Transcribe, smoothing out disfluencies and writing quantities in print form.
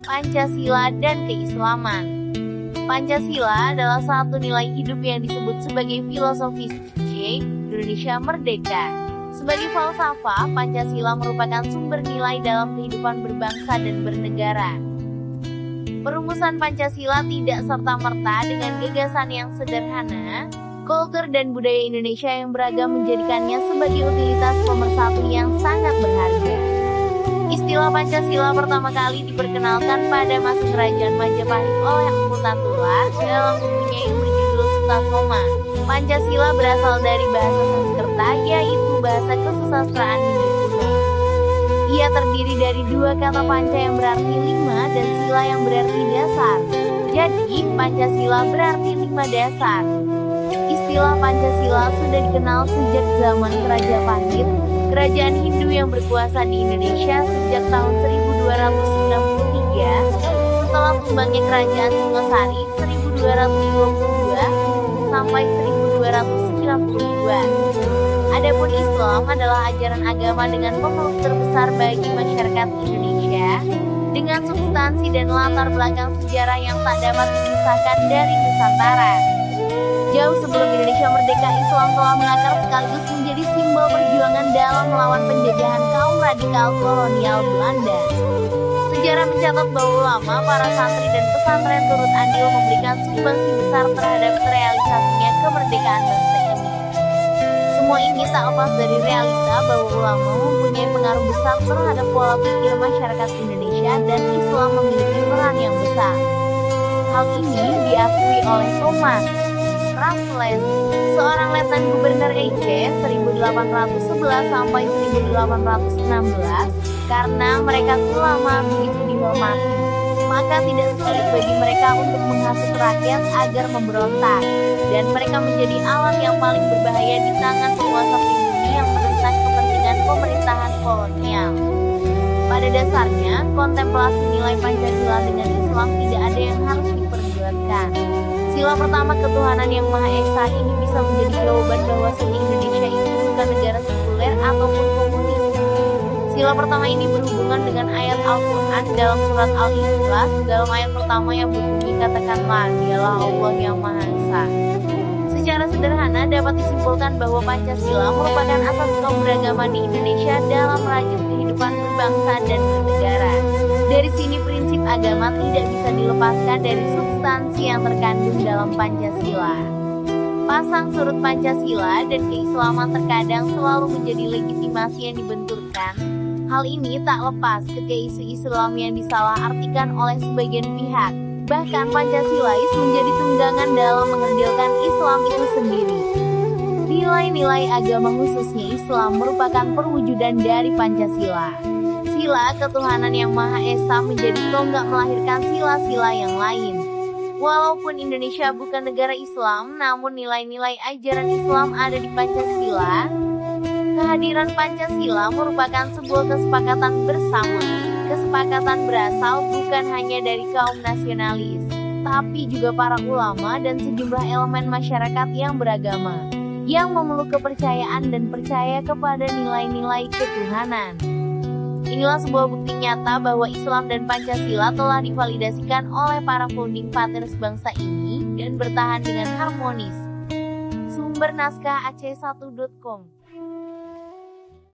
Pancasila dan keislaman. Pancasila adalah satu nilai hidup yang disebut sebagai filosofi Indonesia Merdeka. Sebagai falsafah, Pancasila merupakan sumber nilai dalam kehidupan berbangsa dan bernegara. Perumusan Pancasila tidak serta-merta dengan gagasan yang sederhana. Kultur dan budaya Indonesia yang beragam menjadikannya sebagai utilitas pemersatu yang sangat berharga. Istilah Pancasila pertama kali diperkenalkan pada masa kerajaan Majapahit oleh Empu Tatula dalam bukunya yang berjudul Sutasoma. Pancasila berasal dari bahasa Sanskerta, yaitu bahasa kesusastraan Hindu kuno. Ia terdiri dari dua kata panca yang berarti lima dan sila yang berarti dasar. Jadi, Pancasila berarti lima dasar. Istilah Pancasila sudah dikenal sejak zaman Kerajapahit, kerajaan Hindu yang berkuasa di Indonesia sejak tahun 1263, setelah tumbangnya kerajaan Singosari 1222 sampai 1292. Adapun Islam adalah ajaran agama dengan pemeluk terbesar bagi masyarakat Indonesia, dengan substansi dan latar belakang sejarah yang tak dapat dipisahkan dari Nusantara. Jauh sebelum Indonesia merdeka, Islam telah mengakar sekaligus menjadi simbol perjuangan dalam melawan penjajahan kaum radikal kolonial Belanda. Sejarah mencatat bahwa ulama, para santri dan pesantren turut andil memberikan sumbangsi besar terhadap terrealisasinya kemerdekaan bangsa ini. Semua ini tak lepas dari realita bahwa ulama mempunyai pengaruh besar terhadap pola pikir masyarakat Indonesia dan Islam memiliki peran yang besar. Hal ini diakui oleh Thomas Raffles, seorang letnan gubernur Aceh 1811 sampai 1816, karena mereka ulama begitu dihormati, maka tidak sulit bagi mereka untuk menghasut rakyat agar memberontak, dan mereka menjadi alat yang paling berbahaya di tangan penguasa pribumi yang menentang kepentingan pemerintahan kolonial. Pada dasarnya, kontemplasi nilai Pancasila dengan Islam tidak ada yang harus diperdebatkan. Sila pertama ketuhanan yang Maha Esa ini bisa menjadi jawaban bahwa Indonesia itu bukan negara sekuler ataupun komunis. Sila pertama ini berhubungan dengan ayat Al-Quran dalam surat Al-Ikhlas, dalam ayat pertama yang berbunyi katakanlah dialah Allah yang Maha Esa. Secara sederhana dapat disimpulkan bahwa Pancasila merupakan asas keberagaman di Indonesia dalam merajut kehidupan berbangsa dan bernegara. Dari sini prinsip agama tidak bisa dilepaskan dari substansi yang terkandung dalam Pancasila. Pasang surut Pancasila dan keislaman terkadang selalu menjadi legitimasi yang dibenturkan. Hal ini tak lepas ke isu Islam yang disalahartikan oleh sebagian pihak. Bahkan Pancasilais menjadi tunggangan dalam mengerdilkan Islam itu sendiri. Nilai-nilai agama khususnya Islam merupakan perwujudan dari Pancasila. Sila ketuhanan yang Maha Esa menjadi tonggak melahirkan sila-sila yang lain. Walaupun Indonesia bukan negara Islam, namun nilai-nilai ajaran Islam ada di Pancasila. Kehadiran Pancasila merupakan sebuah kesepakatan bersama. Kesepakatan berasal bukan hanya dari kaum nasionalis, tapi juga para ulama dan sejumlah elemen masyarakat yang beragama, yang memeluk kepercayaan dan percaya kepada nilai-nilai ketuhanan. Inilah sebuah bukti nyata bahwa Islam dan Pancasila telah divalidasikan oleh para founding fathers bangsa ini dan bertahan dengan harmonis. Sumber naskah Aceh1.com